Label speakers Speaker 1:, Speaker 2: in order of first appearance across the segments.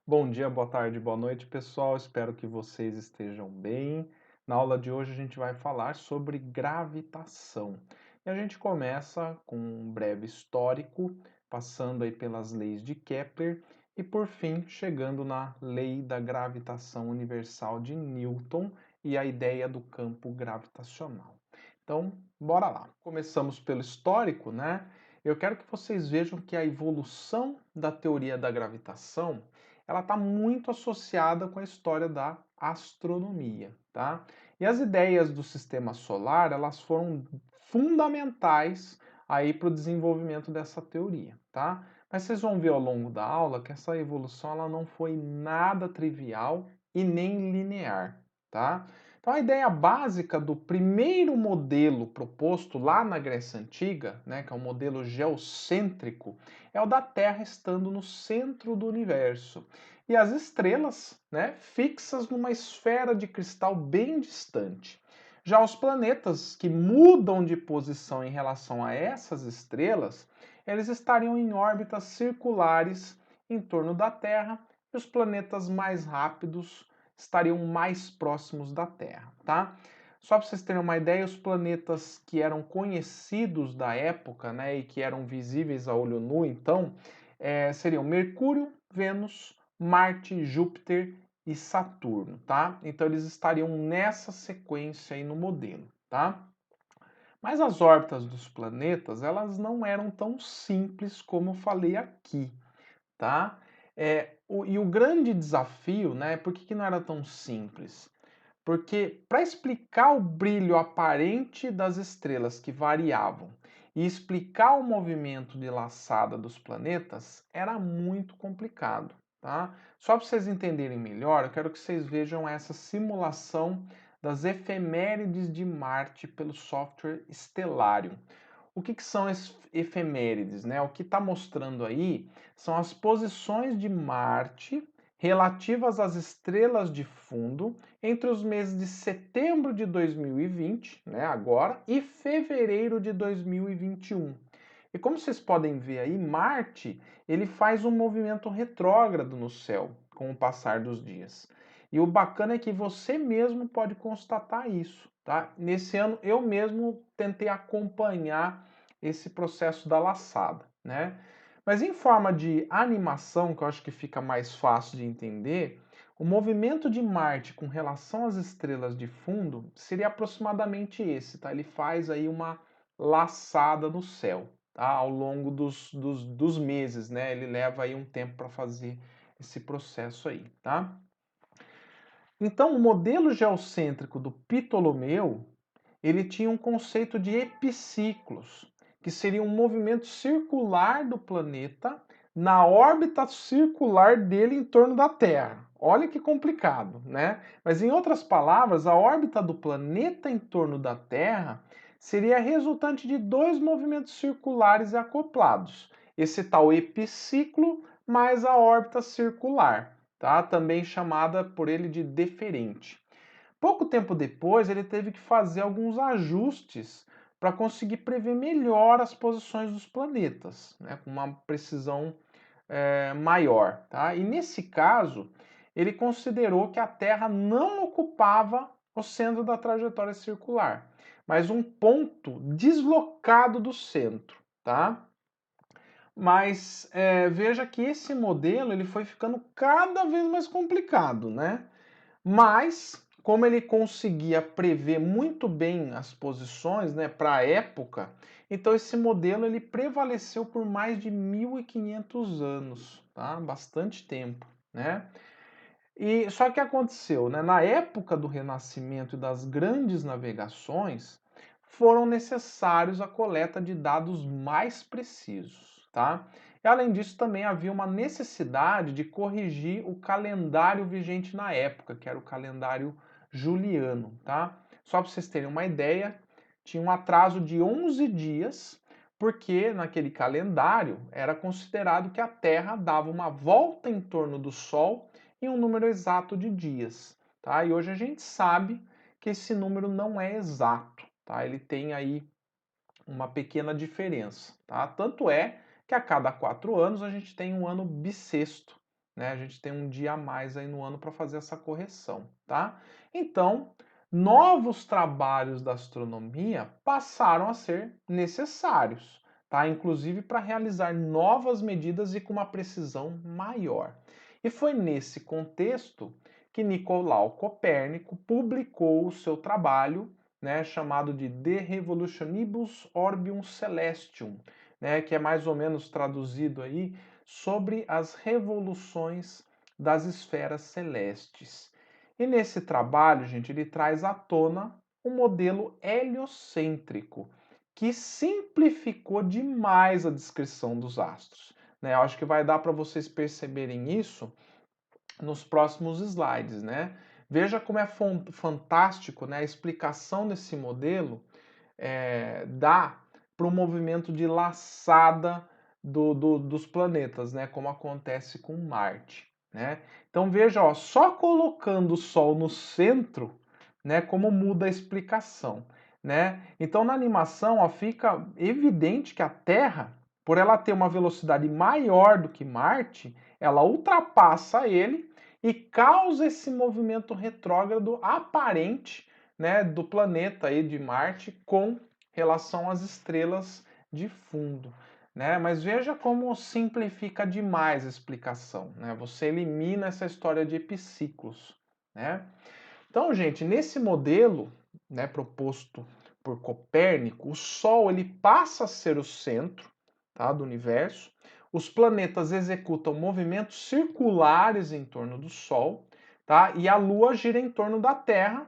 Speaker 1: Bom dia, boa tarde, boa noite, pessoal. Espero que vocês estejam bem. Na aula de hoje a gente vai falar sobre gravitação. E a gente começa com um breve histórico, passando aí pelas leis de Kepler e por fim chegando na lei da gravitação universal de Newton e a ideia do campo gravitacional. Então, bora lá. Começamos pelo histórico, né? Eu quero que vocês vejam que a evolução da teoria da gravitação ela está muito associada com a história da astronomia, tá? E as ideias do sistema solar, elas foram fundamentais aí para o desenvolvimento dessa teoria, tá? Mas vocês vão ver ao longo da aula que essa evolução ela não foi nada trivial e nem linear, tá? Então a ideia básica do primeiro modelo proposto lá na Grécia Antiga, né, que é o modelo geocêntrico, é o da Terra estando no centro do universo e as estrelas, né, fixas numa esfera de cristal bem distante. Já os planetas que mudam de posição em relação a essas estrelas, eles estariam em órbitas circulares em torno da Terra e os planetas mais rápidos estariam mais próximos da Terra, tá? Só para vocês terem uma ideia, os planetas que eram conhecidos da época, né, e que eram visíveis a olho nu, então, seriam Mercúrio, Vênus, Marte, Júpiter e Saturno, tá? Então eles estariam nessa sequência aí no modelo, tá? Mas as órbitas dos planetas, elas não eram tão simples como eu falei aqui, tá? E o grande desafio, né? Por que não era tão simples? Porque para explicar o brilho aparente das estrelas que variavam e explicar o movimento de laçada dos planetas era muito complicado, tá? Só para vocês entenderem melhor, eu quero que vocês vejam essa simulação das efemérides de Marte pelo software Stellarium. O que são efemérides, né? O que está mostrando aí são as posições de Marte relativas às estrelas de fundo entre os meses de setembro de 2020, né, agora, e fevereiro de 2021. E como vocês podem ver aí, Marte, ele faz um movimento retrógrado no céu com o passar dos dias. E o bacana é que você mesmo pode constatar isso, tá? Nesse ano eu mesmo tentei acompanhar esse processo da laçada, né? Mas em forma de animação, que eu acho que fica mais fácil de entender, o movimento de Marte com relação às estrelas de fundo seria aproximadamente esse, tá? Ele faz aí uma laçada no céu, tá? Ao longo dos meses, né? Ele leva aí um tempo para fazer esse processo aí, tá? Então, o modelo geocêntrico do Ptolomeu, ele tinha um conceito de epiciclos, que seria um movimento circular do planeta na órbita circular dele em torno da Terra. Olha que complicado, né? Mas em outras palavras, a órbita do planeta em torno da Terra seria resultante de dois movimentos circulares acoplados. Esse tal epiciclo mais a órbita circular, tá? Também chamada por ele de deferente. Pouco tempo depois, ele teve que fazer alguns ajustes para conseguir prever melhor as posições dos planetas, né, com uma precisão maior. Tá? E nesse caso, ele considerou que a Terra não ocupava o centro da trajetória circular, mas um ponto deslocado do centro. Tá? Mas veja que esse modelo ele foi ficando cada vez mais complicado, né? Mas, como ele conseguia prever muito bem as posições, né, para a época, então esse modelo ele prevaleceu por mais de 1500 anos, tá? Bastante tempo, né? E só que aconteceu, né? Na época do Renascimento e das grandes navegações, foram necessários a coleta de dados mais precisos, tá? E além disso, também havia uma necessidade de corrigir o calendário vigente na época, que era o calendário juliano, tá? Só para vocês terem uma ideia, tinha um atraso de 11 dias, porque naquele calendário era considerado que a Terra dava uma volta em torno do Sol em um número exato de dias, tá? E hoje a gente sabe que esse número não é exato, tá? Ele tem aí uma pequena diferença, tá? Tanto é que a cada 4 anos a gente tem um ano bissexto, né? A gente tem um dia a mais aí no ano para fazer essa correção, tá? Então, novos trabalhos da astronomia passaram a ser necessários, tá? Inclusive para realizar novas medidas e com uma precisão maior. E foi nesse contexto que Nicolau Copérnico publicou o seu trabalho, né, chamado de De Revolutionibus Orbium Celestium, né, que é mais ou menos traduzido aí sobre as revoluções das esferas celestes. E nesse trabalho, gente, ele traz à tona um modelo heliocêntrico que simplificou demais a descrição dos astros. Né? Eu acho que vai dar para vocês perceberem isso nos próximos slides, né? Veja como é fantástico, né, a explicação desse modelo dá para o movimento de laçada dos planetas, né? Como acontece com Marte, né? Então veja, ó, só colocando o Sol no centro, né? Como muda a explicação, né? Então na animação, ó, fica evidente que a Terra, por ela ter uma velocidade maior do que Marte, ela ultrapassa ele e causa esse movimento retrógrado aparente, né, do planeta aí de Marte com relação às estrelas de fundo, né? Mas veja como simplifica demais a explicação, né? Você elimina essa história de epiciclos, né? Então, gente, nesse modelo, né, proposto por Copérnico, o Sol ele passa a ser o centro, tá, do universo. Os planetas executam movimentos circulares em torno do Sol, tá? E a Lua gira em torno da Terra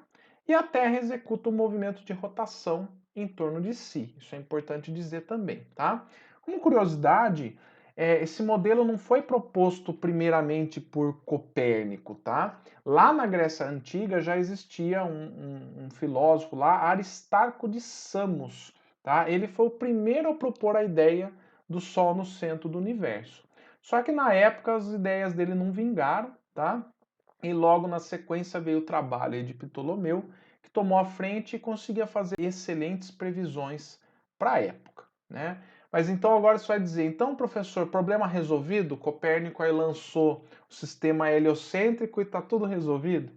Speaker 1: e a Terra executa um movimento de rotação em torno de si. Isso é importante dizer também, tá? Como curiosidade, esse modelo não foi proposto primeiramente por Copérnico, tá? Lá na Grécia Antiga já existia um filósofo lá, Aristarco de Samos, tá? Ele foi o primeiro a propor a ideia do Sol no centro do universo. Só que na época as ideias dele não vingaram, tá? E logo na sequência veio o trabalho de Ptolomeu, que tomou a frente e conseguia fazer excelentes previsões para a época, né? Mas então agora você vai dizer, então professor, problema resolvido? Copérnico aí lançou o sistema heliocêntrico e está tudo resolvido?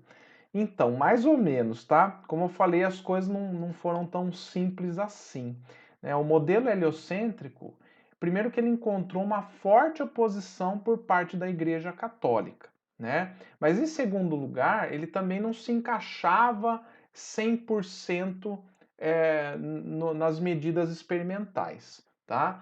Speaker 1: Então, mais ou menos, tá? Como eu falei, as coisas não foram tão simples assim, né? O modelo heliocêntrico, primeiro que ele encontrou uma forte oposição por parte da Igreja Católica, né? Mas em segundo lugar, ele também não se encaixava 100% nas medidas experimentais, tá?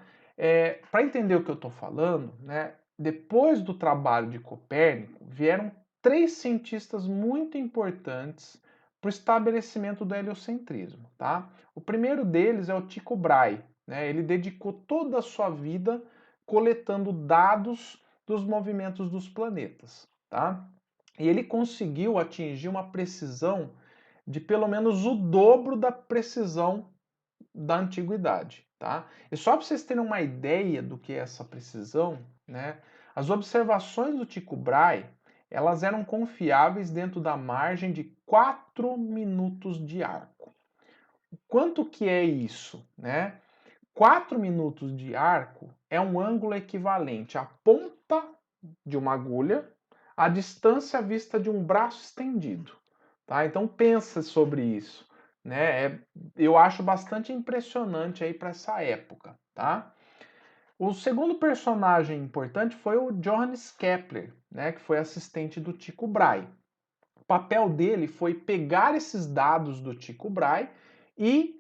Speaker 1: Para entender o que eu estou falando, né? Depois do trabalho de Copérnico, vieram três cientistas muito importantes para o estabelecimento do heliocentrismo, tá? O primeiro deles é o Tycho Brahe, né? Ele dedicou toda a sua vida coletando dados dos movimentos dos planetas, tá? E ele conseguiu atingir uma precisão de pelo menos o dobro da precisão da antiguidade, tá? E só para vocês terem uma ideia do que é essa precisão, né? As observações do Tycho Brahe, elas eram confiáveis dentro da margem de 4 minutos de arco. Quanto que é isso, né? 4 minutos de arco é um ângulo equivalente à ponta de uma agulha à distância vista de um braço estendido. Tá? Então pensa sobre isso. Né? Eu acho bastante impressionante aí para essa época. Tá? O segundo personagem importante foi o Johannes Kepler, né? Que foi assistente do Tycho Brahe. O papel dele foi pegar esses dados do Tycho Brahe e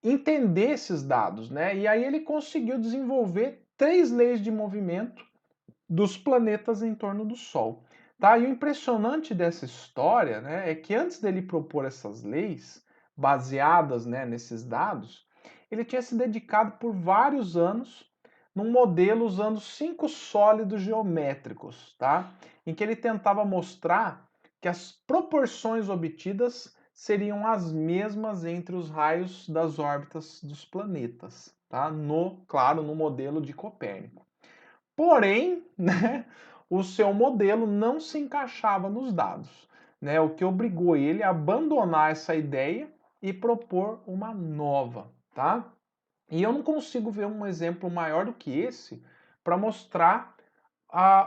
Speaker 1: entender esses dados, né? E aí ele conseguiu desenvolver três leis de movimento dos planetas em torno do Sol. Tá? E o impressionante dessa história, né, é que antes dele propor essas leis, baseadas, né, nesses dados, ele tinha se dedicado por vários anos num modelo usando 5 sólidos geométricos, tá? Em que ele tentava mostrar que as proporções obtidas seriam as mesmas entre os raios das órbitas dos planetas, tá? Claro, no modelo de Copérnico. Porém, né, o seu modelo não se encaixava nos dados, né, o que obrigou ele a abandonar essa ideia e propor uma nova, tá? E eu não consigo ver um exemplo maior do que esse para mostrar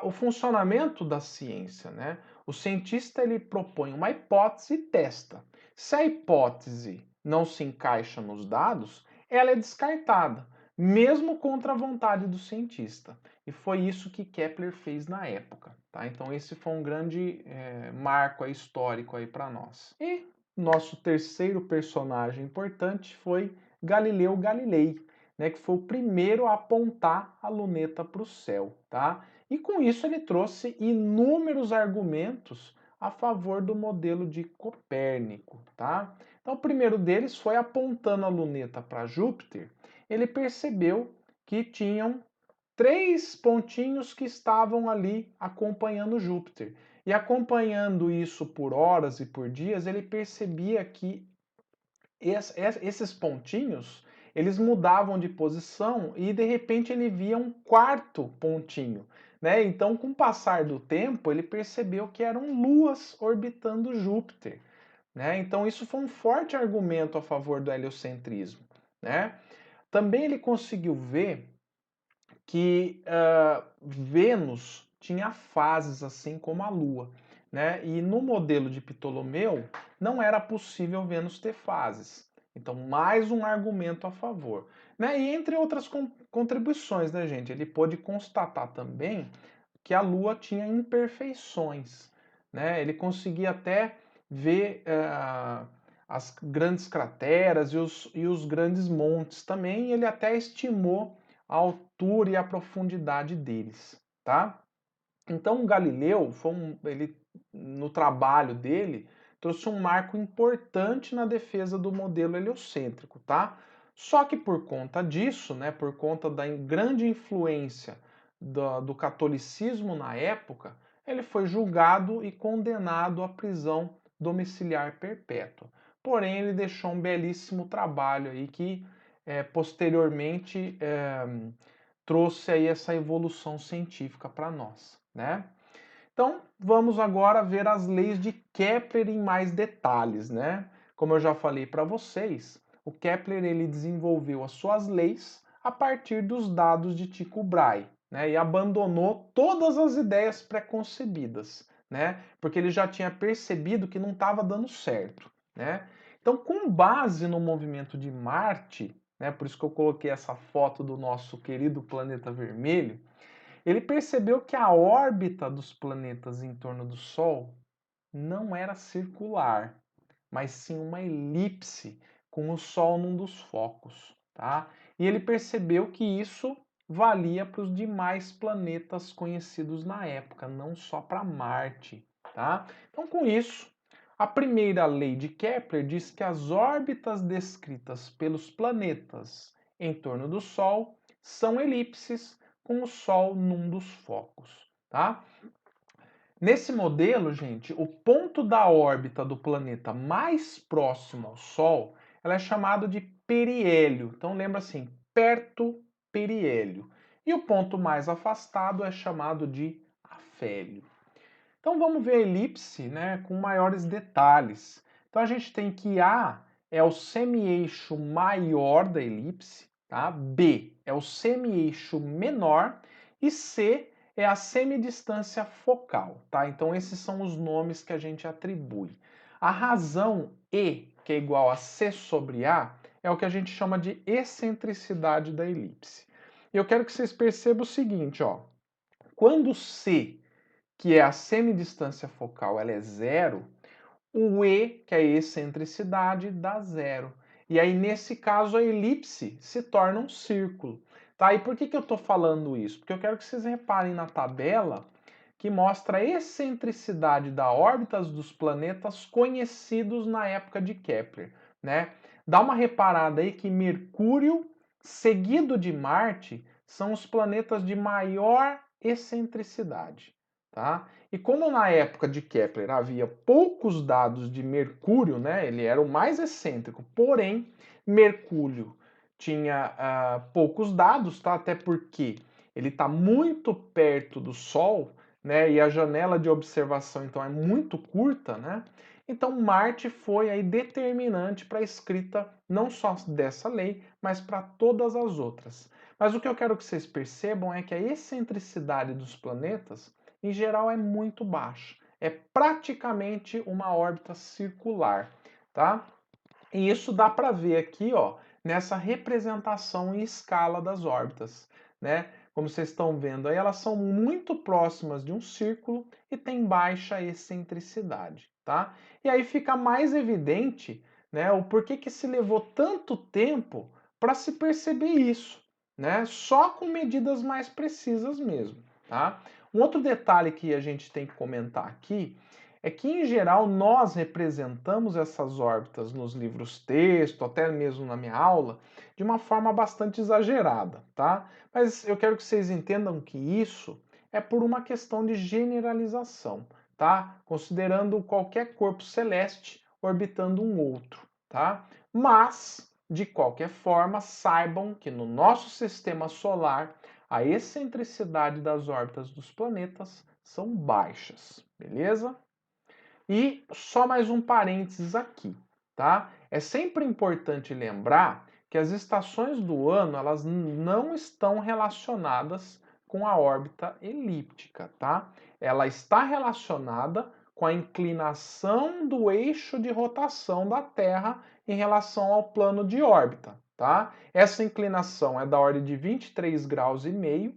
Speaker 1: o funcionamento da ciência, né? O cientista ele propõe uma hipótese e testa. Se a hipótese não se encaixa nos dados, ela é descartada, mesmo contra a vontade do cientista. E foi isso que Kepler fez na época, tá? Então esse foi um grande marco histórico aí para nós. E nosso terceiro personagem importante foi Galileu Galilei, né, que foi o primeiro a apontar a luneta para o céu, tá? E com isso ele trouxe inúmeros argumentos a favor do modelo de Copérnico, tá? Então o primeiro deles foi apontando a luneta para Júpiter, ele percebeu que tinham três pontinhos que estavam ali acompanhando Júpiter. E acompanhando isso por horas e por dias, ele percebia que esses pontinhos, eles mudavam de posição e de repente ele via um quarto pontinho, né? Então, com o passar do tempo, ele percebeu que eram luas orbitando Júpiter, né? Então, isso foi um forte argumento a favor do heliocentrismo, né? Também ele conseguiu ver que Vênus tinha fases assim como a Lua, né? E no modelo de Ptolomeu não era possível Vênus ter fases. Então, mais um argumento a favor. Né? E entre outras contribuições, né, gente? Ele pôde constatar também que a Lua tinha imperfeições. Né? Ele conseguia até ver as grandes crateras e os grandes montes também. Ele até estimou a altura e a profundidade deles, tá? Então, o Galileu, ele, no trabalho dele, trouxe um marco importante na defesa do modelo heliocêntrico, tá? Só que por conta disso, né, por conta da grande influência do catolicismo na época, ele foi julgado e condenado à prisão domiciliar perpétua. Porém, ele deixou um belíssimo trabalho aí que posteriormente trouxe aí essa evolução científica para nós, né? Então, vamos agora ver as leis de Kepler em mais detalhes, né? Como eu já falei para vocês, o Kepler ele desenvolveu as suas leis a partir dos dados de Tycho Brahe, né? E abandonou todas as ideias preconcebidas, né? Porque ele já tinha percebido que não estava dando certo, né? Então, com base no movimento de Marte, né? Por isso que eu coloquei essa foto do nosso querido planeta vermelho. Ele percebeu que a órbita dos planetas em torno do Sol não era circular, mas sim uma elipse com o Sol num dos focos, tá? E ele percebeu que isso valia para os demais planetas conhecidos na época, não só para Marte, tá? Então, com isso, a primeira lei de Kepler diz que as órbitas descritas pelos planetas em torno do Sol são elipses com o Sol num dos focos, tá? Nesse modelo, gente, o ponto da órbita do planeta mais próximo ao Sol, ela é chamado de periélio. Então lembra assim, perto periélio. E o ponto mais afastado é chamado de afélio. Então vamos ver a elipse, né, com maiores detalhes. Então a gente tem que A é o semi-eixo maior da elipse, tá? B é o semi-eixo menor e C é a semidistância focal, tá? Então esses são os nomes que a gente atribui. A razão E, que é igual a C sobre A, é o que a gente chama de excentricidade da elipse. E eu quero que vocês percebam o seguinte, ó. Quando C, que é a semidistância focal, ela é zero, o E, que é a excentricidade, dá zero. E aí, nesse caso, a elipse se torna um círculo. Tá? E por que eu estou falando isso? Porque eu quero que vocês reparem na tabela que mostra a excentricidade das órbitas dos planetas conhecidos na época de Kepler. Né? Dá uma reparada aí que Mercúrio, seguido de Marte, são os planetas de maior excentricidade. Tá? E como na época de Kepler havia poucos dados de Mercúrio, né, ele era o mais excêntrico, porém Mercúrio tinha poucos dados, tá? Até porque ele está muito perto do Sol, né, e a janela de observação então é muito curta, né? Então Marte foi aí determinante para a escrita não só dessa lei, mas para todas as outras. Mas o que eu quero que vocês percebam é que a excentricidade dos planetas, em geral, é muito baixa. É praticamente uma órbita circular, tá? E isso dá para ver aqui, ó, nessa representação em escala das órbitas, né? Como vocês estão vendo aí, elas são muito próximas de um círculo e têm baixa excentricidade, tá? E aí fica mais evidente, né, o porquê que se levou tanto tempo para se perceber isso, né? Só com medidas mais precisas mesmo, tá? Um outro detalhe que a gente tem que comentar aqui é que, em geral, nós representamos essas órbitas nos livros texto, até mesmo na minha aula, de uma forma bastante exagerada, tá? Mas eu quero que vocês entendam que isso é por uma questão de generalização, tá? Considerando qualquer corpo celeste orbitando um outro, tá? Mas, de qualquer forma, saibam que no nosso sistema solar a excentricidade das órbitas dos planetas são baixas, beleza? E só mais um parênteses aqui, tá? É sempre importante lembrar que as estações do ano elas não estão relacionadas com a órbita elíptica, tá? Ela está relacionada com a inclinação do eixo de rotação da Terra em relação ao plano de órbita, tá? Essa inclinação é da ordem de 23 graus e meio,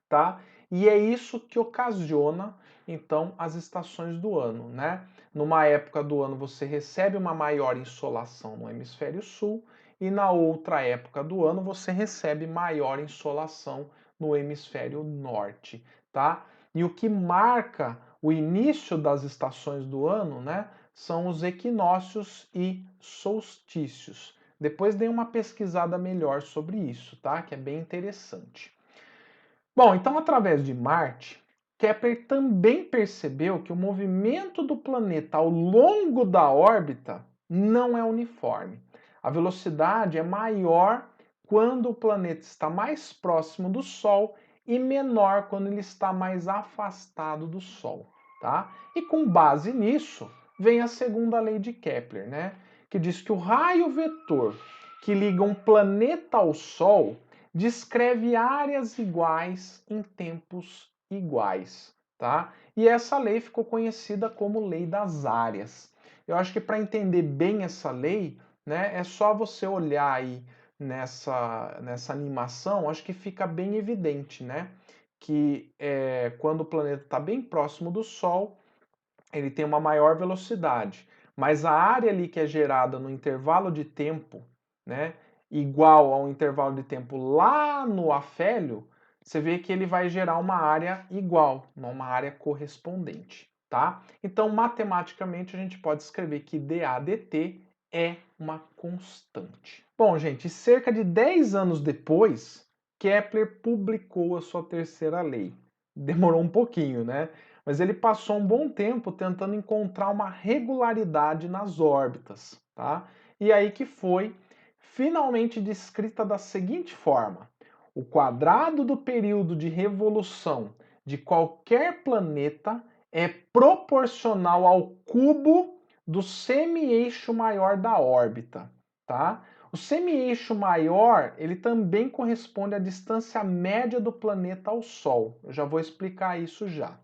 Speaker 1: tá? E é isso que ocasiona então as estações do ano, né? Numa época do ano você recebe uma maior insolação no hemisfério sul e na outra época do ano você recebe maior insolação no hemisfério norte, tá? E o que marca o início das estações do ano, né, são os equinócios e solstícios. Depois dei uma pesquisada melhor sobre isso, tá? Que é bem interessante. Bom, então através de Marte, Kepler também percebeu que o movimento do planeta ao longo da órbita não é uniforme. A velocidade é maior quando o planeta está mais próximo do Sol e menor quando ele está mais afastado do Sol, tá? E com base nisso, vem a segunda lei de Kepler, né? Que diz que o raio vetor que liga um planeta ao Sol descreve áreas iguais em tempos iguais, tá? E essa lei ficou conhecida como lei das áreas. Eu acho que para entender bem essa lei, né, é só você olhar aí nessa animação, acho que fica bem evidente, né? Que quando o planeta está bem próximo do Sol, ele tem uma maior velocidade, mas a área ali que é gerada no intervalo de tempo, né, igual ao intervalo de tempo lá no afélio, você vê que ele vai gerar uma área igual, uma área correspondente, tá? Então, matematicamente, a gente pode escrever que dAdt é uma constante. Bom, gente, cerca de 10 anos depois, Kepler publicou a sua terceira lei. Demorou um pouquinho, né? Mas ele passou um bom tempo tentando encontrar uma regularidade nas órbitas, tá? E aí que foi finalmente descrita da seguinte forma: o quadrado do período de revolução de qualquer planeta é proporcional ao cubo do semi-eixo maior da órbita, tá? O semi-eixo maior, ele também corresponde à distância média do planeta ao Sol. Eu já vou explicar isso já.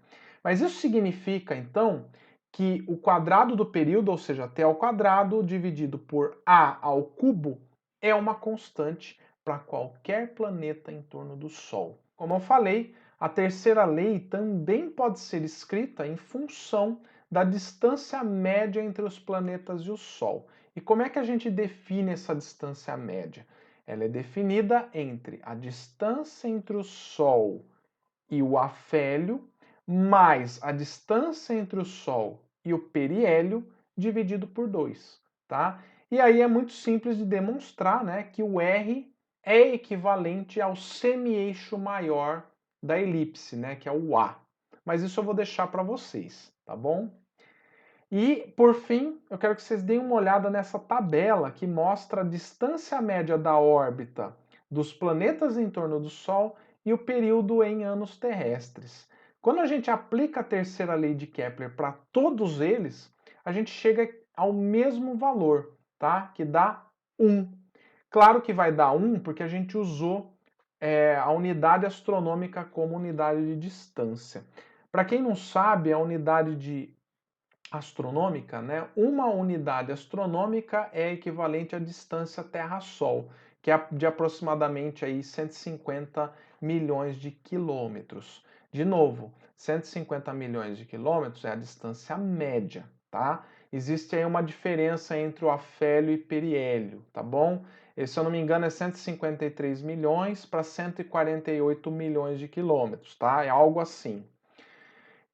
Speaker 1: Mas isso significa, então, que o quadrado do período, ou seja, t ao quadrado dividido por a ao cubo, é uma constante para qualquer planeta em torno do Sol. Como eu falei, a terceira lei também pode ser escrita em função da distância média entre os planetas e o Sol. E como é que a gente define essa distância média? Ela é definida entre a distância entre o Sol e o afélio mais a distância entre o Sol e o periélio dividido por 2, tá? E aí é muito simples de demonstrar, né, que o R é equivalente ao semi-eixo maior da elipse, né, que é o A. Mas isso eu vou deixar para vocês, tá bom? E, por fim, eu quero que vocês deem uma olhada nessa tabela que mostra a distância média da órbita dos planetas em torno do Sol e o período em anos terrestres. Quando a gente aplica a terceira lei de Kepler para todos eles, a gente chega ao mesmo valor, tá? Que dá 1. Claro que vai dar 1 porque a gente usou a unidade astronômica como unidade de distância. Para quem não sabe, a unidade astronômica, né? Uma unidade astronômica é equivalente à distância Terra-Sol, que é de aproximadamente aí 150 milhões de quilômetros. De novo, 150 milhões de quilômetros é a distância média, tá? Existe aí uma diferença entre o afélio e periélio, tá bom? E, se eu não me engano, é 153 milhões para 148 milhões de quilômetros, tá? É algo assim.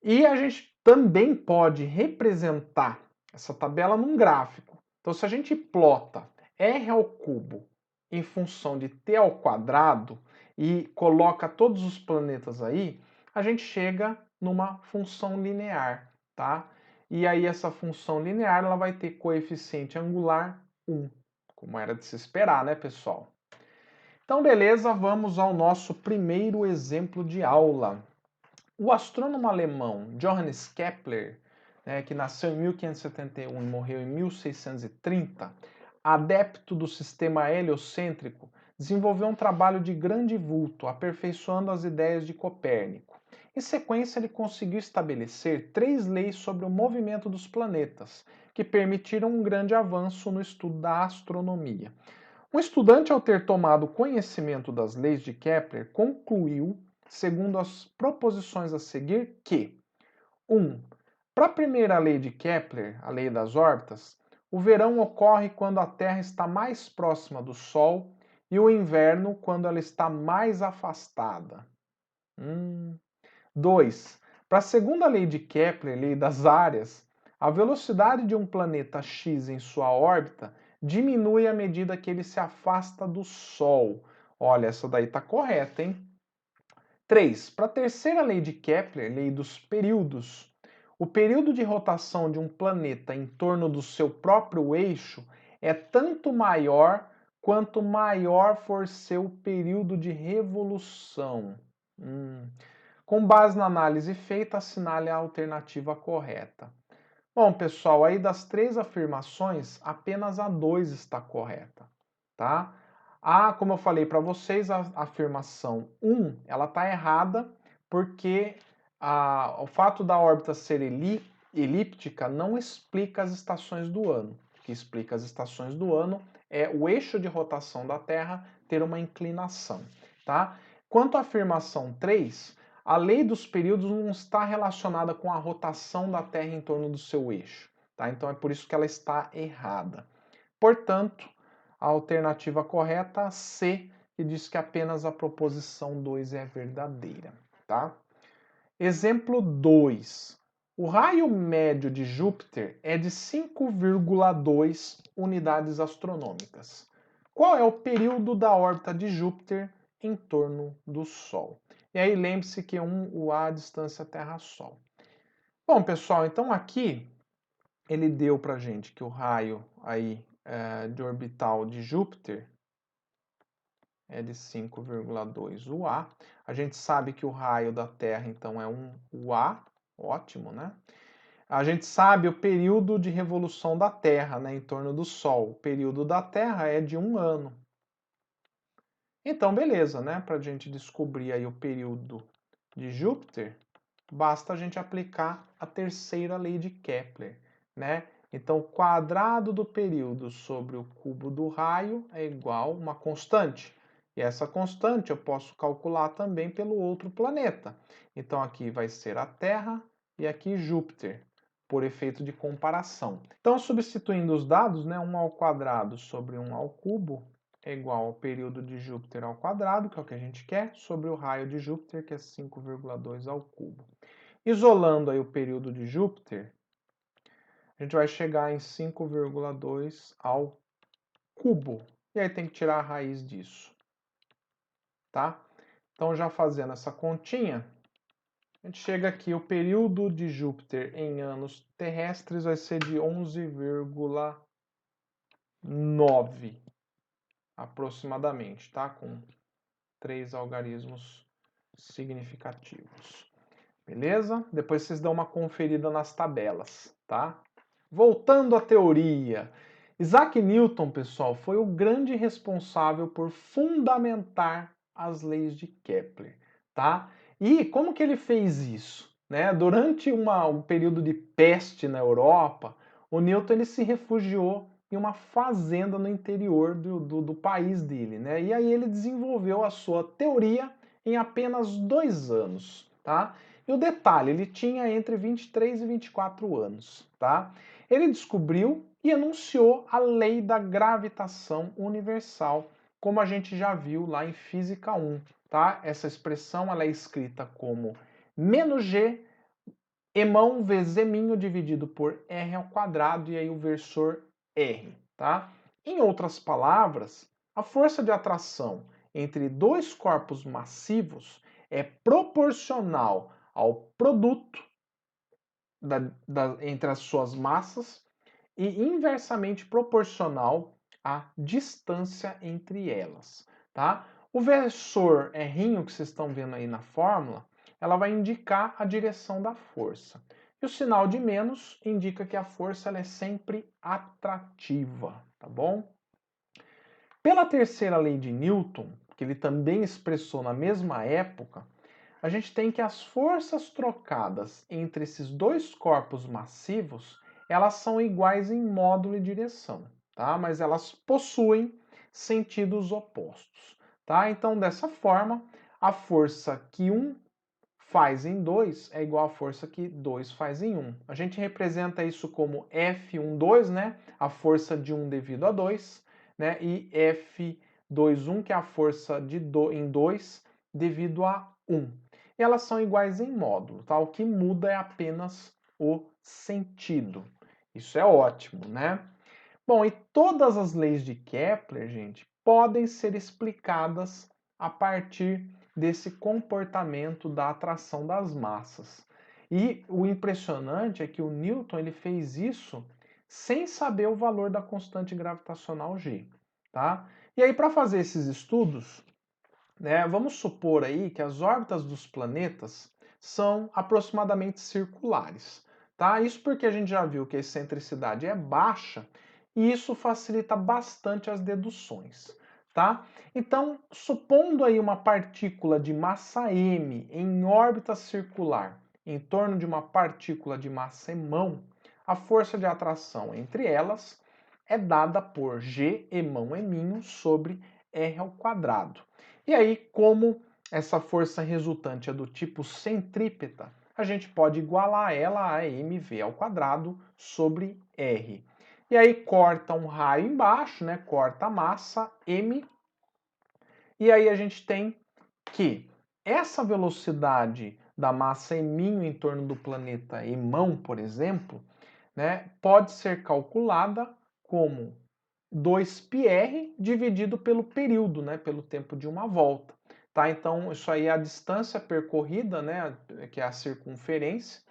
Speaker 1: E a gente também pode representar essa tabela num gráfico. Então, se a gente plota r ao cubo em função de t ao quadrado e coloca todos os planetas aí, a gente chega numa função linear, tá? E aí essa função linear ela vai ter coeficiente angular 1, como era de se esperar, né, pessoal? Então, beleza, vamos ao nosso primeiro exemplo de aula. O astrônomo alemão Johannes Kepler, né, que nasceu em 1571 e morreu em 1630, adepto do sistema heliocêntrico, desenvolveu um trabalho de grande vulto, aperfeiçoando as ideias de Copérnico. Em sequência, ele conseguiu estabelecer 3 leis sobre o movimento dos planetas, que permitiram um grande avanço no estudo da astronomia. Um estudante, ao ter tomado conhecimento das leis de Kepler, concluiu, segundo as proposições a seguir, que 1. Para a primeira lei de Kepler, a lei das órbitas, o verão ocorre quando a Terra está mais próxima do Sol e o inverno quando ela está mais afastada. 2. Para a segunda lei de Kepler, lei das áreas, a velocidade de um planeta X em sua órbita diminui à medida que ele se afasta do Sol. Olha, essa daí está correta, hein? 3. Para a terceira lei de Kepler, lei dos períodos, o período de rotação de um planeta em torno do seu próprio eixo é tanto maior quanto maior for seu período de revolução. Com base na análise feita, assinale a alternativa correta. Bom, pessoal, aí das 3 afirmações, apenas a 2 está correta, tá? Como eu falei para vocês, a afirmação 1, ela está errada porque o fato da órbita ser elíptica não explica as estações do ano. O que explica as estações do ano é o eixo de rotação da Terra ter uma inclinação, tá? Quanto à afirmação 3, a lei dos períodos não está relacionada com a rotação da Terra em torno do seu eixo, tá? Então é por isso que ela está errada. Portanto, a alternativa correta é C, que diz que apenas a proposição 2 é verdadeira, tá? Exemplo 2. O raio médio de Júpiter é de 5,2 unidades astronômicas. Qual é o período da órbita de Júpiter em torno do Sol? E aí lembre-se que o A é a distância Terra-Sol. Bom, pessoal, então aqui ele deu para gente que o raio aí de orbital de Júpiter é de 5,2 UA. A gente sabe que o raio da Terra, então, é 1 UA, ótimo, né? A gente sabe o período de revolução da Terra, né, em torno do Sol. O período da Terra é de 1 ano. Então, beleza, né? Para a gente descobrir aí o período de Júpiter, basta a gente aplicar a terceira lei de Kepler, né? Então, o quadrado do período sobre o cubo do raio é igual a uma constante. E essa constante eu posso calcular também pelo outro planeta. Então, aqui vai ser a Terra e aqui Júpiter, por efeito de comparação. Então, substituindo os dados, né, 1 ao quadrado sobre 1 ao cubo é igual ao período de Júpiter ao quadrado, que é o que a gente quer, sobre o raio de Júpiter, que é 5,2 ao cubo. Isolando aí o período de Júpiter, a gente vai chegar em 5,2 ao cubo. E aí tem que tirar a raiz disso, tá? Então, já fazendo essa continha, a gente chega aqui, o período de Júpiter em anos terrestres vai ser de 11,9 aproximadamente, tá? Com 3 algarismos significativos. Beleza? Depois vocês dão uma conferida nas tabelas, tá? Voltando à teoria. Isaac Newton, pessoal, foi o grande responsável por fundamentar as leis de Kepler, tá? E como que ele fez isso? Né? Durante um período de peste na Europa, o Newton ele se refugiou em uma fazenda no interior do país dele, né? E aí ele desenvolveu a sua teoria em apenas 2 anos, tá? E o detalhe, ele tinha entre 23 e 24 anos, tá? Ele descobriu e enunciou a lei da gravitação universal, como a gente já viu lá em Física 1, tá? Essa expressão ela é escrita como menos g emão vezes eminho dividido por r ao quadrado e aí o versor r, tá? Em outras palavras, a força de atração entre dois corpos massivos é proporcional ao produto entre as suas massas e inversamente proporcional à distância entre elas, tá? O versor R que vocês estão vendo aí na fórmula, ela vai indicar a direção da força. E o sinal de menos indica que a força ela é sempre atrativa, tá bom? Pela terceira lei de Newton, que ele também expressou na mesma época, a gente tem que as forças trocadas entre esses dois corpos massivos, elas são iguais em módulo e direção, tá? Mas elas possuem sentidos opostos, tá? Então, dessa forma, a força que um faz em 2 é igual à força que 2 faz em 1. A gente representa isso como F12, né? A força de 1 devido a 2, né? E F21, que é a força em 2 devido a 1. E elas são iguais em módulo, tá? O que muda é apenas o sentido. Isso é ótimo, né? Bom, e todas as leis de Kepler, gente, podem ser explicadas a partir desse comportamento da atração das massas. E o impressionante é que o Newton ele fez isso sem saber o valor da constante gravitacional G, tá? E aí para fazer esses estudos, né, vamos supor aí que as órbitas dos planetas são aproximadamente circulares, tá? Isso porque a gente já viu que a excentricidade é baixa e isso facilita bastante as deduções, tá? Então, supondo aí uma partícula de massa m em órbita circular em torno de uma partícula de massa emão, a força de atração entre elas é dada por g emão eminho sobre r ao quadrado. E aí, como essa força resultante é do tipo centrípeta, a gente pode igualar ela a mv ao quadrado sobre r. E aí corta um raio embaixo, né? Corta a massa m. E aí a gente tem que essa velocidade da massa eminho em torno do planeta Emão, por exemplo, né, pode ser calculada como 2πr dividido pelo período, né, pelo tempo de uma volta. Tá? Então, isso aí é a distância percorrida, né, que é a circunferência,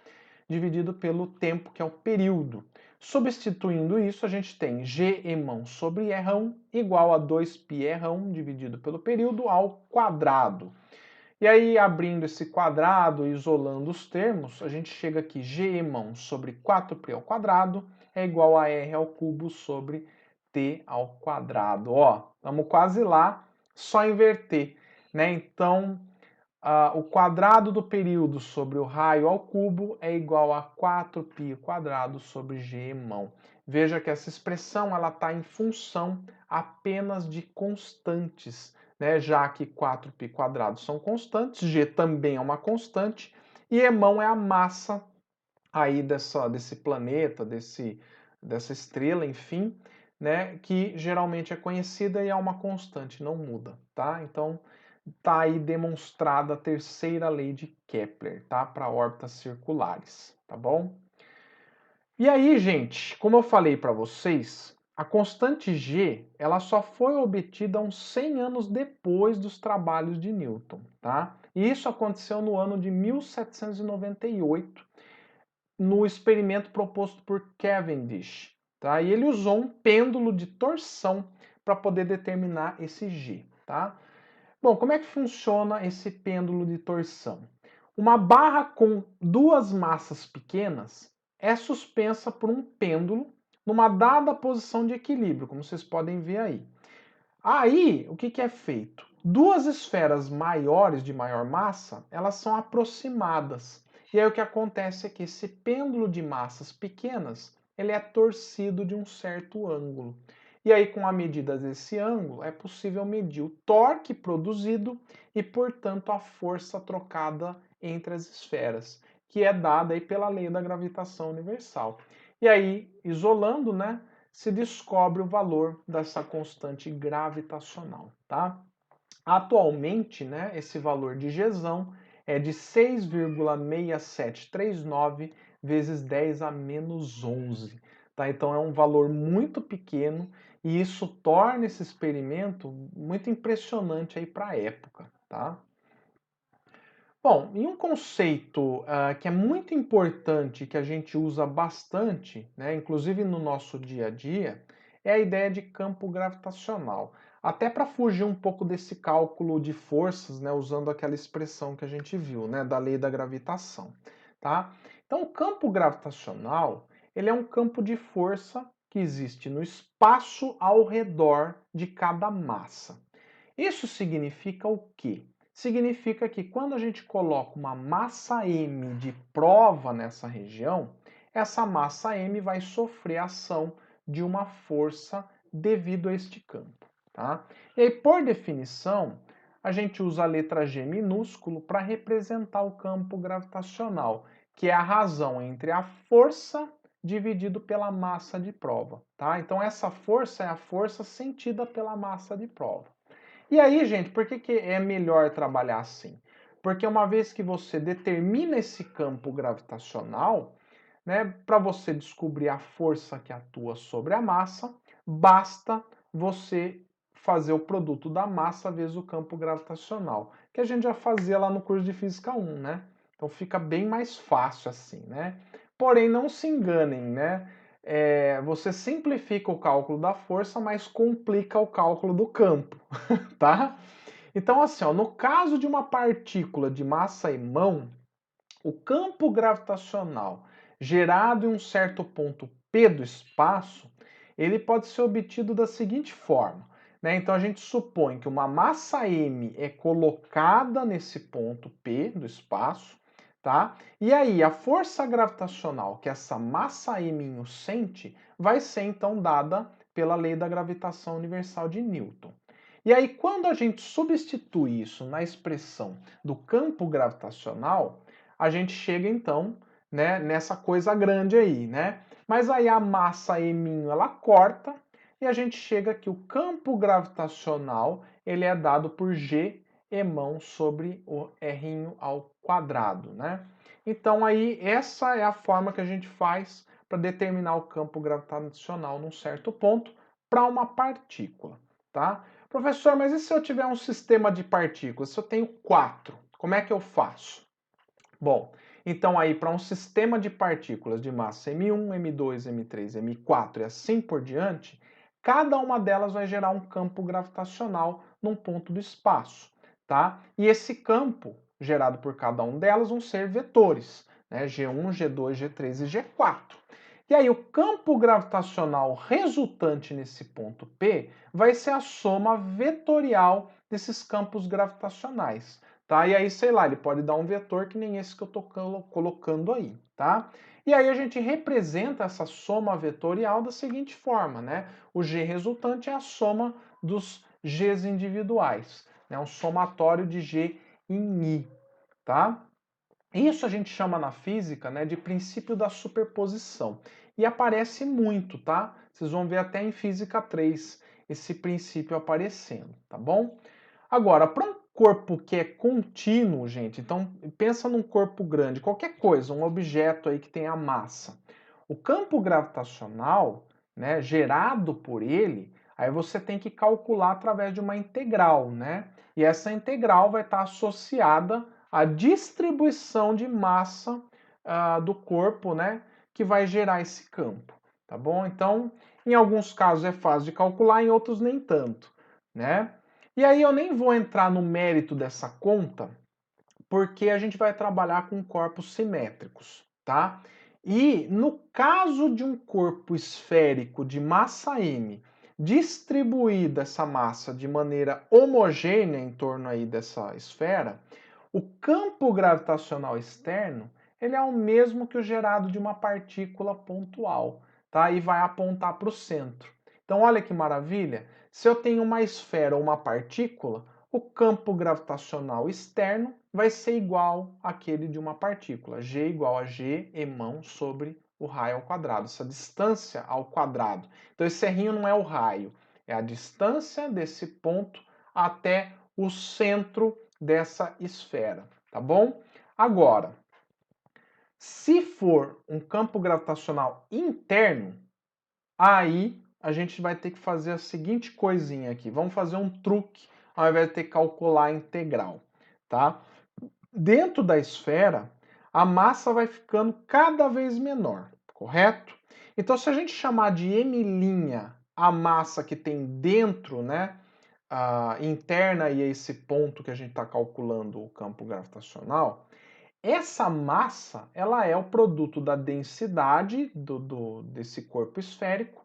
Speaker 1: dividido pelo tempo, que é o período. Substituindo isso, a gente tem g emão sobre r1 igual a 2πr1 dividido pelo período ao quadrado. E aí, abrindo esse quadrado e isolando os termos, a gente chega aqui, g emão sobre 4π ao quadrado é igual a r ao cubo sobre t ao quadrado. Ó, estamos quase lá, só inverter, né? Então, o quadrado do período sobre o raio ao cubo é igual a 4π quadrado sobre g emão. Veja que essa expressão ela está em função apenas de constantes, né? Já que 4π quadrado são constantes, g também é uma constante, e emão é a massa aí desse planeta, dessa estrela, enfim, né? Que geralmente é conhecida e é uma constante, não muda, tá? Então, tá aí demonstrada a terceira lei de Kepler, tá? Para órbitas circulares, tá bom? E aí, gente, como eu falei para vocês, a constante G, ela só foi obtida uns 100 anos depois dos trabalhos de Newton, tá? E isso aconteceu no ano de 1798, no experimento proposto por Cavendish, tá? E ele usou um pêndulo de torção para poder determinar esse G, tá? Bom, como é que funciona esse pêndulo de torção? Uma barra com duas massas pequenas é suspensa por um pêndulo numa dada posição de equilíbrio, como vocês podem ver aí. Aí, o que é feito? Duas esferas maiores, de maior massa, elas são aproximadas. E aí o que acontece é que esse pêndulo de massas pequenas, ele é torcido de um certo ângulo. E aí, com a medida desse ângulo, é possível medir o torque produzido e, portanto, a força trocada entre as esferas, que é dada aí pela lei da gravitação universal. E aí, isolando, né, se descobre o valor dessa constante gravitacional, tá? Atualmente, né, esse valor de Gzão é de 6,6739 vezes 10 a menos 11. Tá? Então é um valor muito pequeno e isso torna esse experimento muito impressionante aí para a época. Tá? Bom, e um conceito que é muito importante, que a gente usa bastante, né, inclusive no nosso dia a dia, é a ideia de campo gravitacional. Até para fugir um pouco desse cálculo de forças, né, usando aquela expressão que a gente viu, né, da lei da gravitação, tá? Então, o campo gravitacional, ele é um campo de força que existe no espaço ao redor de cada massa. Isso significa o quê? Significa que quando a gente coloca uma massa m de prova nessa região, essa massa m vai sofrer ação de uma força devido a este campo. Tá? E aí, por definição, a gente usa a letra G minúsculo para representar o campo gravitacional, que é a razão entre a força dividido pela massa de prova. Tá? Então, essa força é a força sentida pela massa de prova. E aí, gente, por que é melhor trabalhar assim? Porque uma vez que você determina esse campo gravitacional, né, para você descobrir a força que atua sobre a massa, basta você fazer o produto da massa vezes o campo gravitacional, que a gente já fazia lá no curso de Física 1, né? Então fica bem mais fácil assim, né? Porém, não se enganem, né? Você simplifica o cálculo da força, mas complica o cálculo do campo, tá? Então, assim, ó, no caso de uma partícula de massa imã, o campo gravitacional gerado em um certo ponto P do espaço, ele pode ser obtido da seguinte forma. Né? Então, a gente supõe que uma massa m é colocada nesse ponto P do espaço, tá? E aí, a força gravitacional que essa massa m sente vai ser, então, dada pela lei da gravitação universal de Newton. E aí, quando a gente substitui isso na expressão do campo gravitacional, a gente chega então, né, nessa coisa grande aí, né? Mas aí a massa m ela corta e a gente chega que o campo gravitacional ele é dado por G emão sobre o R ao quadrado, né? Então aí essa é a forma que a gente faz para determinar o campo gravitacional num certo ponto para uma partícula, tá? Professor, mas e se eu tiver um sistema de partículas? Se eu tenho quatro, como é que eu faço? Bom, então aí para um sistema de partículas de massa M1, M2, M3, M4 e assim por diante, cada uma delas vai gerar um campo gravitacional num ponto do espaço, tá? E esse campo gerado por cada um delas vão ser vetores, né? G1, G2, G3 e G4. E aí o campo gravitacional resultante nesse ponto P vai ser a soma vetorial desses campos gravitacionais. Tá? E aí, sei lá, ele pode dar um vetor que nem esse que eu estou colocando aí, tá? E aí a gente representa essa soma vetorial da seguinte forma, né? O G resultante é a soma dos Gs individuais, né? Um somatório de G em I, tá? Isso a gente chama na física, né, de princípio da superposição. E aparece muito, tá? Vocês vão ver até em Física 3 esse princípio aparecendo, tá bom? Agora, para um corpo que é contínuo, gente, então pensa num corpo grande, qualquer coisa, um objeto aí que tenha massa. O campo gravitacional, né, gerado por ele, aí você tem que calcular através de uma integral, né? E essa integral vai estar associada à distribuição de massa do corpo, né, que vai gerar esse campo, tá bom? Então, em alguns casos é fácil de calcular, em outros nem tanto, né? E aí eu nem vou entrar no mérito dessa conta, porque a gente vai trabalhar com corpos simétricos, tá? E no caso de um corpo esférico de massa m distribuída essa massa de maneira homogênea em torno aí dessa esfera, o campo gravitacional externo ele é o mesmo que o gerado de uma partícula pontual, tá? E vai apontar para o centro. Então, olha que maravilha! Se eu tenho uma esfera ou uma partícula, o campo gravitacional externo vai ser igual àquele de uma partícula. G igual a G emão sobre o raio ao quadrado, essa distância ao quadrado. Então, esse errinho não é o raio, é a distância desse ponto até o centro dessa esfera, tá bom? Agora, se for um campo gravitacional interno, aí a gente vai ter que fazer a seguinte coisinha aqui. Vamos fazer um truque ao invés de ter que calcular a integral, tá? Dentro da esfera, a massa vai ficando cada vez menor, correto? Então, se a gente chamar de m' a massa que tem dentro, né, interna e esse ponto que a gente está calculando o campo gravitacional, essa massa ela é o produto da densidade desse corpo esférico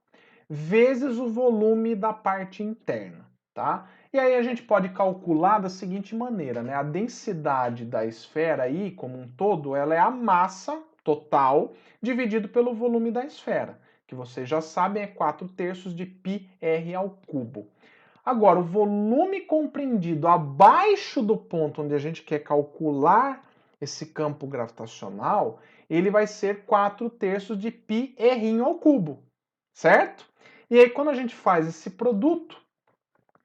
Speaker 1: vezes o volume da parte interna, tá? E aí a gente pode calcular da seguinte maneira, né? A densidade da esfera aí, como um todo, ela é a massa total dividido pelo volume da esfera, que vocês já sabem é 4/3 de πr ao cubo. Agora, o volume compreendido abaixo do ponto onde a gente quer calcular esse campo gravitacional, ele vai ser 4/3 de πr ao cubo, certo? E aí, quando a gente faz esse produto,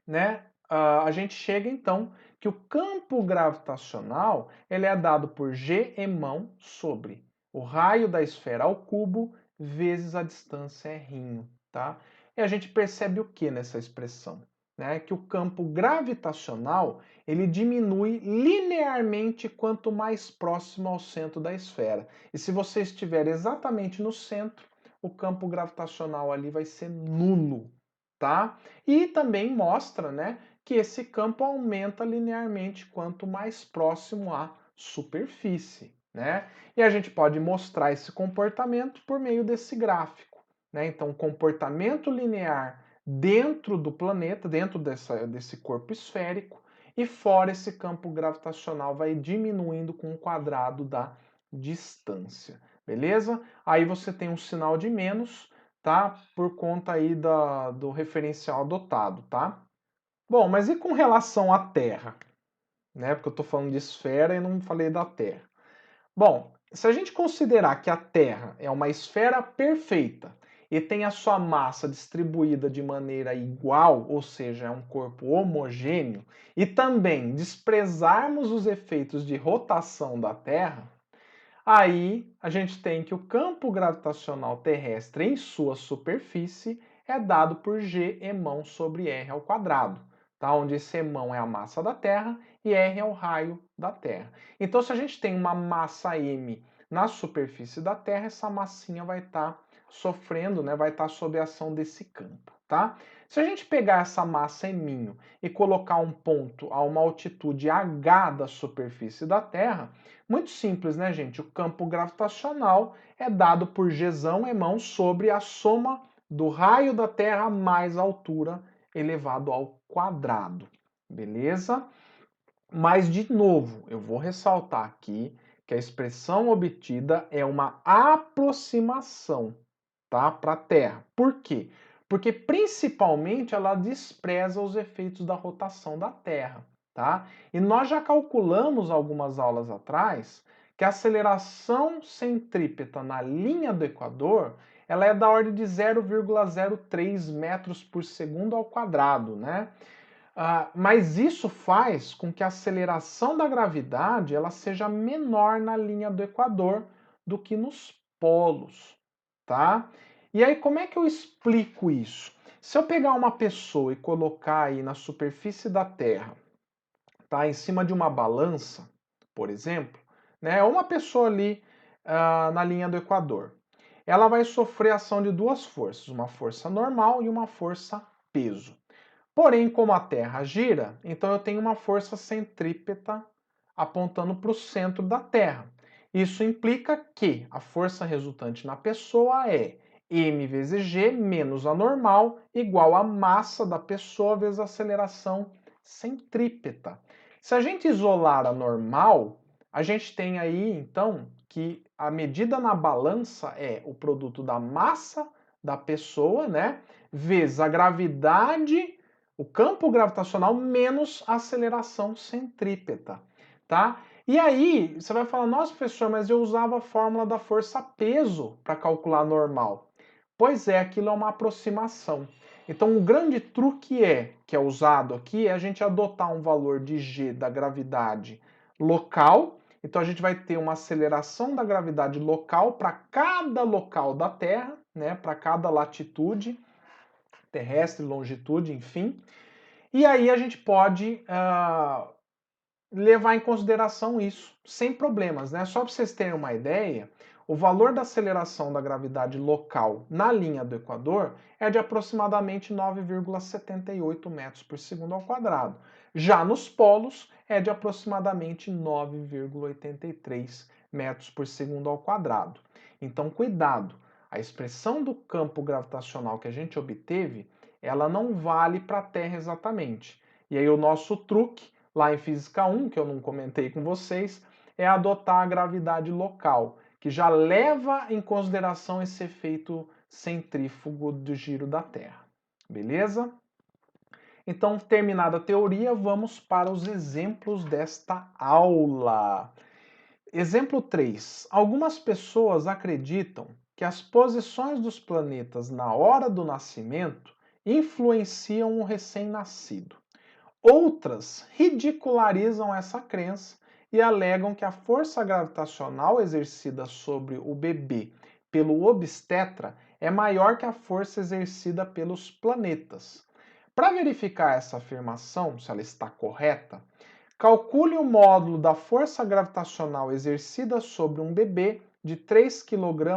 Speaker 1: né, a gente chega então que o campo gravitacional ele é dado por G emão sobre o raio da esfera ao cubo vezes a distância r, tá? E a gente percebe o que nessa expressão? Né? Que o campo gravitacional ele diminui linearmente quanto mais próximo ao centro da esfera. E se você estiver exatamente no centro, o campo gravitacional ali vai ser nulo, tá? E também mostra, né, que esse campo aumenta linearmente quanto mais próximo à superfície, né? E a gente pode mostrar esse comportamento por meio desse gráfico, né? Então, comportamento linear dentro do planeta, dentro desse corpo esférico, e fora esse campo gravitacional vai diminuindo com o quadrado da distância, beleza? Aí você tem um sinal de menos, tá? Por conta aí do referencial adotado, tá? Bom, mas e com relação à Terra? Né? Porque eu estou falando de esfera e não falei da Terra. Bom, se a gente considerar que a Terra é uma esfera perfeita e tem a sua massa distribuída de maneira igual, ou seja, é um corpo homogêneo, e também desprezarmos os efeitos de rotação da Terra, aí a gente tem que o campo gravitacional terrestre em sua superfície é dado por G emão sobre R ao quadrado, tá? Onde esse emão é a massa da Terra e R é o raio da Terra. Então, se a gente tem uma massa M na superfície da Terra, essa massinha vai estar sofrendo, né? Vai estar sob a ação desse campo, tá? Se a gente pegar essa massa M e colocar um ponto a uma altitude h da superfície da Terra, muito simples, né, gente? O campo gravitacional é dado por Gzão emão sobre a soma do raio da Terra mais a altura elevado ao quadrado. Beleza? Mas, de novo, eu vou ressaltar aqui que a expressão obtida é uma aproximação, tá, para a Terra. Por quê? Porque, principalmente, ela despreza os efeitos da rotação da Terra, tá? E nós já calculamos algumas aulas atrás que a aceleração centrípeta na linha do Equador ela é da ordem de 0,03 metros por segundo ao quadrado, né? Mas isso faz com que a aceleração da gravidade ela seja menor na linha do Equador do que nos polos, tá? E aí como é que eu explico isso? Se eu pegar uma pessoa e colocar aí na superfície da Terra, tá, em cima de uma balança, por exemplo, né, uma pessoa ali na linha do Equador, ela vai sofrer a ação de duas forças, uma força normal e uma força peso. Porém, como a Terra gira, então eu tenho uma força centrípeta apontando para o centro da Terra. Isso implica que a força resultante na pessoa é m vezes g menos a normal igual a massa da pessoa vezes a aceleração centrípeta. Se a gente isolar a normal, a gente tem aí, então, que a medida na balança é o produto da massa da pessoa, né, vezes a gravidade, o campo gravitacional menos a aceleração centrípeta, tá? E aí, você vai falar, nossa, professor, mas eu usava a fórmula da força-peso para calcular a normal. Pois é, aquilo é uma aproximação. Então, um grande truque que é usado aqui, é a gente adotar um valor de g da gravidade local. Então, a gente vai ter uma aceleração da gravidade local para cada local da Terra, né, para cada latitude terrestre, longitude, enfim. E aí a gente pode levar em consideração isso, sem problemas, né? Só para vocês terem uma ideia, o valor da aceleração da gravidade local na linha do Equador é de aproximadamente 9,78 metros por segundo ao quadrado. Já nos polos é de aproximadamente 9,83 metros por segundo ao quadrado. Então, cuidado, a expressão do campo gravitacional que a gente obteve, ela não vale para a Terra exatamente. E aí o nosso truque lá em Física 1, que eu não comentei com vocês, é adotar a gravidade local, que já leva em consideração esse efeito centrífugo do giro da Terra. Beleza? Então, terminada a teoria, vamos para os exemplos desta aula. Exemplo 3. Algumas pessoas acreditam que as posições dos planetas na hora do nascimento influenciam o recém-nascido. Outras ridicularizam essa crença e alegam que a força gravitacional exercida sobre o bebê pelo obstetra é maior que a força exercida pelos planetas. Para verificar essa afirmação, se ela está correta, calcule o módulo da força gravitacional exercida sobre um bebê de 3 kg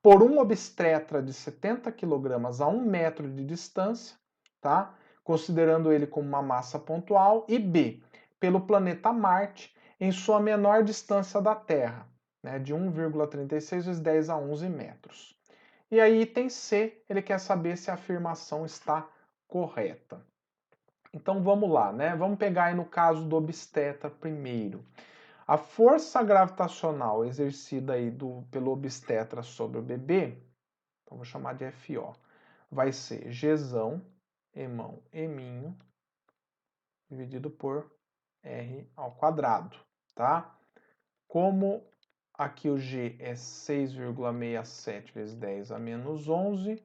Speaker 1: por um obstetra de 70 kg a 1 metro de distância, tá? Considerando ele como uma massa pontual, e B, pelo planeta Marte, em sua menor distância da Terra, né, de 1,36 vezes 10 a 11 metros. E aí, item C, ele quer saber se a afirmação está correta. Então vamos lá, né? Vamos pegar aí no caso do obstetra primeiro. A força gravitacional exercida aí pelo obstetra sobre o bebê, então vou chamar de FO, vai ser Gzão, Emão, Eminho, dividido por R ao quadrado, tá? Como aqui o G é 6,67 vezes 10 a menos 11,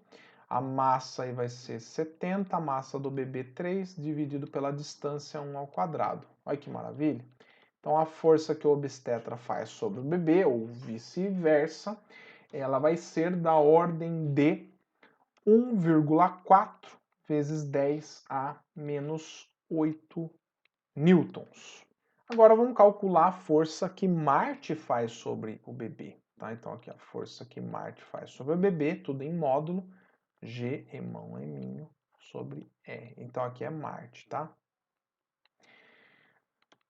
Speaker 1: a massa aí vai ser 70, a massa do bebê 3, dividido pela distância 1 ao quadrado. Olha que maravilha! Então a força que o obstetra faz sobre o bebê, ou vice-versa, ela vai ser da ordem de 1,4 vezes 10 a menos 8 newtons. Agora vamos calcular a força que Marte faz sobre o bebê. Tá? Então aqui a força que Marte faz sobre o bebê, tudo em módulo, G, Emão, Eminho, sobre R. Então aqui é Marte, tá?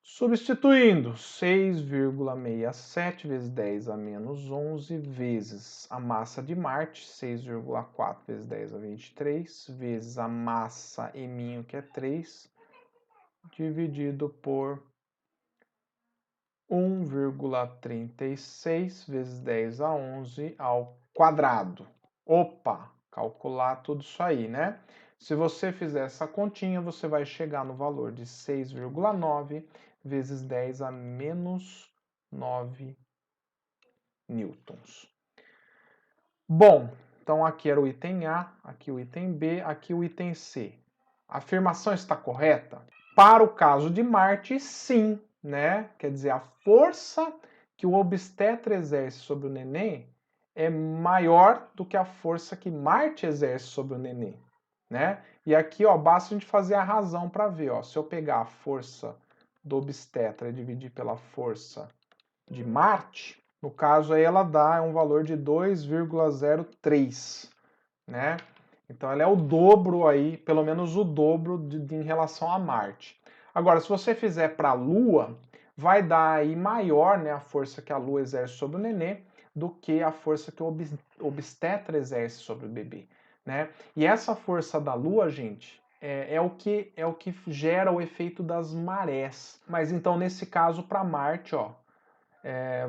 Speaker 1: Substituindo 6,67 vezes 10 a menos 11 vezes a massa de Marte, 6,4 vezes 10 a 23, vezes a massa Eminho, que é 3, dividido por 1,36 vezes 10 a 11 ao quadrado. Opa, calcular tudo isso aí, né? Se você fizer essa continha, você vai chegar no valor de 6,9 vezes 10 a menos 9 newtons. Bom, então aqui era o item A, aqui o item B, aqui o item C. A afirmação está correta? Para o caso de Marte, sim, né? Quer dizer, a força que o obstetra exerce sobre o neném é maior do que a força que Marte exerce sobre o neném, né? E aqui, ó, basta a gente fazer a razão para ver, ó. Se eu pegar a força do obstetra e dividir pela força de Marte, no caso aí ela dá um valor de 2,03, né? Então ela é o dobro aí, pelo menos o dobro em relação a Marte. Agora, se você fizer para a Lua, vai dar aí maior, né, a força que a Lua exerce sobre o neném, do que a força que o obstetra exerce sobre o bebê, né? E essa força da Lua, gente, é o que gera o efeito das marés. Mas então, nesse caso, para Marte, ó,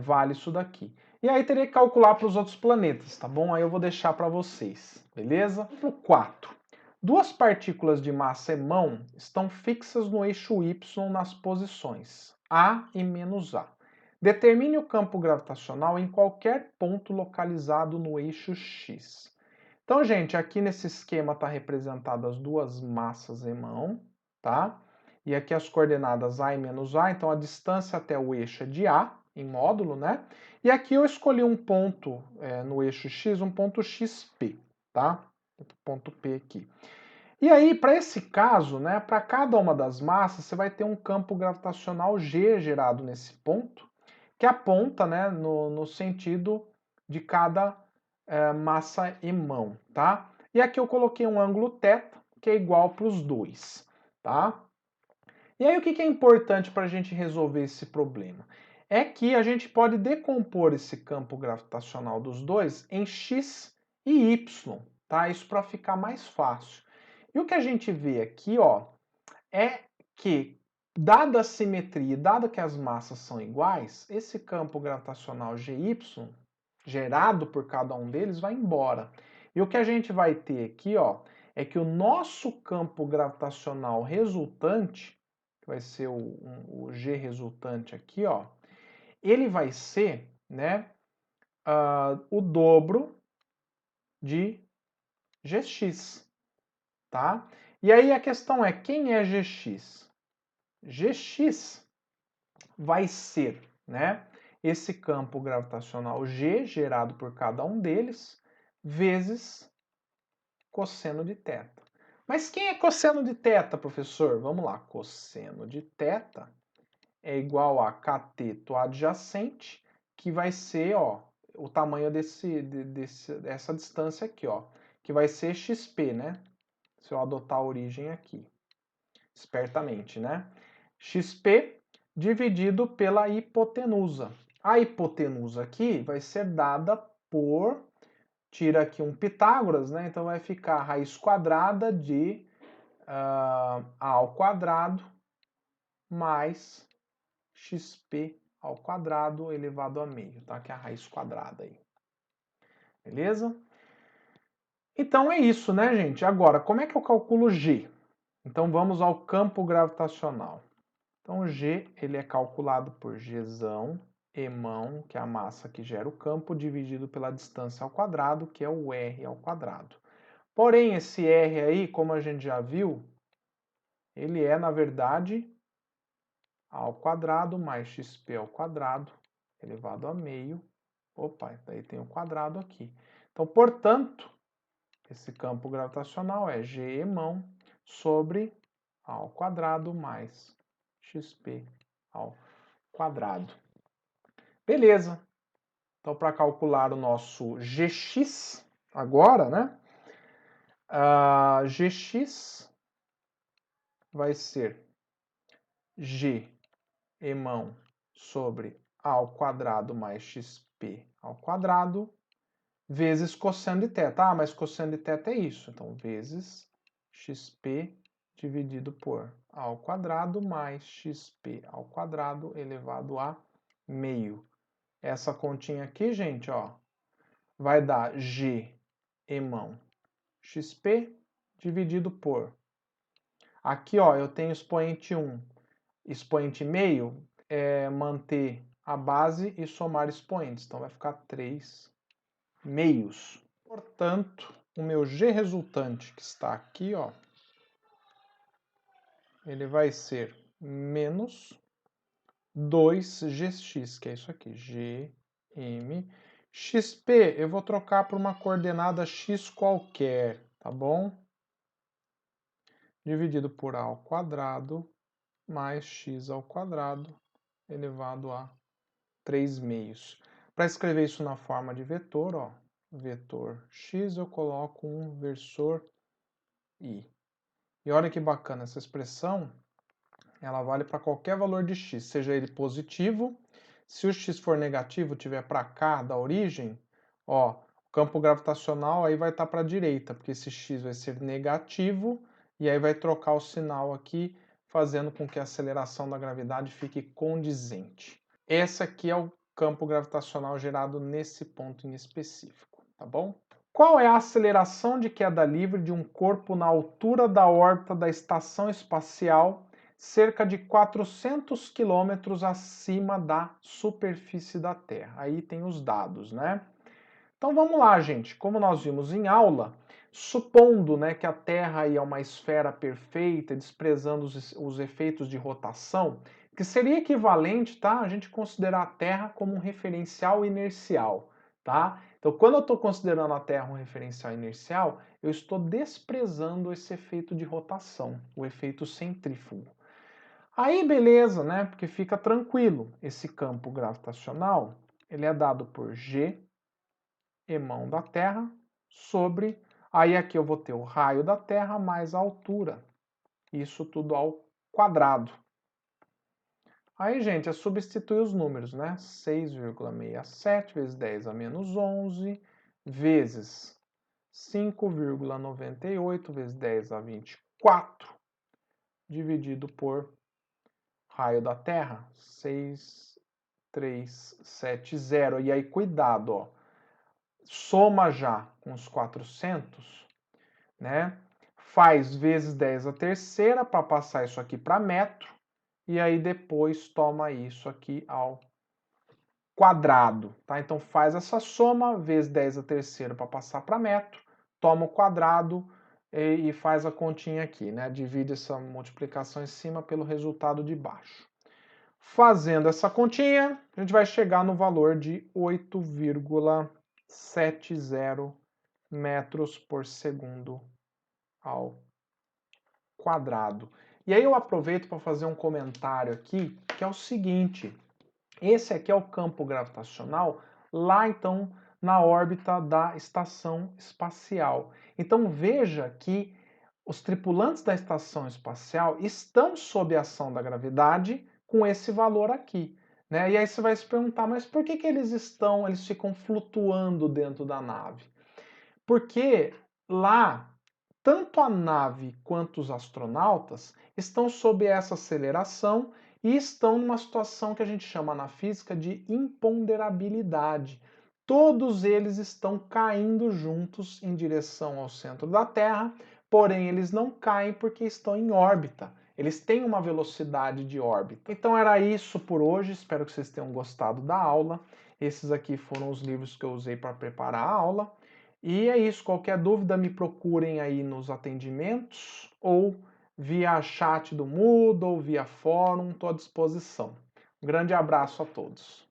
Speaker 1: vale isso daqui. E aí teria que calcular para os outros planetas, tá bom? Aí eu vou deixar para vocês, beleza? Exemplo 4. Duas partículas de massa emão estão fixas no eixo Y nas posições A e -A. Determine o campo gravitacional em qualquer ponto localizado no eixo X. Então, gente, aqui nesse esquema está representadas as duas massas emão, tá? E aqui as coordenadas A e -A, então a distância até o eixo é de A, em módulo, né? E aqui eu escolhi um ponto no eixo X, um ponto XP, tá? Ponto P aqui. E aí, para esse caso, né, para cada uma das massas, você vai ter um campo gravitacional G gerado nesse ponto, que aponta, né, no sentido de cada massa emão, tá? E aqui eu coloquei um ângulo θ, que é igual para os dois, tá? E aí o que é importante para a gente resolver esse problema? É que a gente pode decompor esse campo gravitacional dos dois em X e Y, tá? Isso para ficar mais fácil. E o que a gente vê aqui, ó, é que, dada a simetria, dado que as massas são iguais, esse campo gravitacional GY, gerado por cada um deles, vai embora. E o que a gente vai ter aqui, ó, é que o nosso campo gravitacional resultante, que vai ser o G resultante aqui, ó, ele vai ser, né, o dobro de Gx, tá? E aí a questão é, quem é Gx? Gx vai ser, né, esse campo gravitacional G gerado por cada um deles, vezes cosseno de θ. Mas quem é cosseno de θ, professor? Vamos lá, cosseno de θ é igual a cateto adjacente, que vai ser, ó, o tamanho dessa distância aqui, ó, que vai ser XP, né? Se eu adotar a origem aqui, espertamente, né? XP dividido pela hipotenusa. A hipotenusa aqui vai ser dada por, tira aqui um Pitágoras, né? Então vai ficar a raiz quadrada de A ao quadrado mais XP ao quadrado elevado a meio, tá? Que é a raiz quadrada aí. Beleza? Então é isso, né, gente? Agora, como é que eu calculo G? Então vamos ao campo gravitacional. Então G, ele é calculado por Gzão, emão, que é a massa que gera o campo, dividido pela distância ao quadrado, que é o R ao quadrado. Porém, esse R aí, como a gente já viu, ele é, na verdade, A ao quadrado mais XP ao quadrado elevado a meio. Opa, daí tem o quadrado aqui. Então, portanto, esse campo gravitacional é G emão sobre A ao quadrado mais XP ao quadrado. Beleza. Então, para calcular o nosso Gx, agora, né? Gx vai ser G emão sobre A ao quadrado mais XP ao quadrado vezes cosseno de θ. Ah, mas cosseno de θ é isso. Então, vezes XP dividido por A ao quadrado mais XP ao quadrado elevado a meio. Essa continha aqui, gente, ó, vai dar G emão XP dividido por... Aqui, ó, eu tenho expoente 1, expoente meio, manter a base e somar expoentes. Então, vai ficar 3 meios. Portanto, o meu G resultante, que está aqui, ó, ele vai ser menos 2gx, que é isso aqui, gm. XP eu vou trocar por uma coordenada x qualquer, tá bom? Dividido por a ao quadrado mais x ao quadrado elevado a 3 meios. Para escrever isso na forma de vetor, ó, vetor x, eu coloco um versor i. E olha que bacana, essa expressão, ela vale para qualquer valor de x, seja ele positivo, Se o x for negativo, estiver para cá da origem, ó, o campo gravitacional aí vai estar para a direita, porque esse x vai ser negativo, e aí vai trocar o sinal aqui, fazendo com que a aceleração da gravidade fique condizente. Esse aqui é o campo gravitacional gerado nesse ponto em específico, tá bom? Qual é a aceleração de queda livre de um corpo na altura da órbita da estação espacial, cerca de 400 quilômetros acima da superfície da Terra? Aí tem os dados, né? Então vamos lá, gente. Como nós vimos em aula, supondo, né, que a Terra aí é uma esfera perfeita, desprezando os efeitos de rotação, que seria equivalente, tá, a gente considerar a Terra como um referencial inercial, tá? Então, quando eu estou considerando a Terra um referencial inercial, eu estou desprezando esse efeito de rotação, o efeito centrífugo. Aí, beleza, né? Porque fica tranquilo. Esse campo gravitacional, ele é dado por G, emão da Terra, sobre... Aí aqui eu vou ter o raio da Terra mais a altura. Isso tudo ao quadrado. Aí, gente, é substituir os números, né? 6,67 vezes 10 a menos 11, vezes 5,98 vezes 10 a 24, dividido por raio da Terra, 6,370. E aí, cuidado, ó. Soma já com os 400, né? Faz vezes 10 a terceira para passar isso aqui para metro. E aí depois toma isso aqui ao quadrado, tá? Então faz essa soma, vezes 10 a terceira para passar para metro, toma o quadrado e faz a continha aqui, né? Divide essa multiplicação em cima pelo resultado de baixo. Fazendo essa continha, a gente vai chegar no valor de 8,70 metros por segundo ao quadrado. E aí eu aproveito para fazer um comentário aqui, que é o seguinte: esse aqui é o campo gravitacional lá então na órbita da estação espacial. Então veja que os tripulantes da estação espacial estão sob a ação da gravidade com esse valor aqui, né? E aí você vai se perguntar, mas por que eles ficam flutuando dentro da nave? Porque lá tanto a nave quanto os astronautas estão sob essa aceleração e estão numa situação que a gente chama na física de imponderabilidade. Todos eles estão caindo juntos em direção ao centro da Terra, porém eles não caem porque estão em órbita. Eles têm uma velocidade de órbita. Então era isso por hoje, espero que vocês tenham gostado da aula. Esses aqui foram os livros que eu usei para preparar a aula. E é isso, qualquer dúvida me procurem aí nos atendimentos ou via chat do Moodle, via fórum, estou à disposição. Um grande abraço a todos.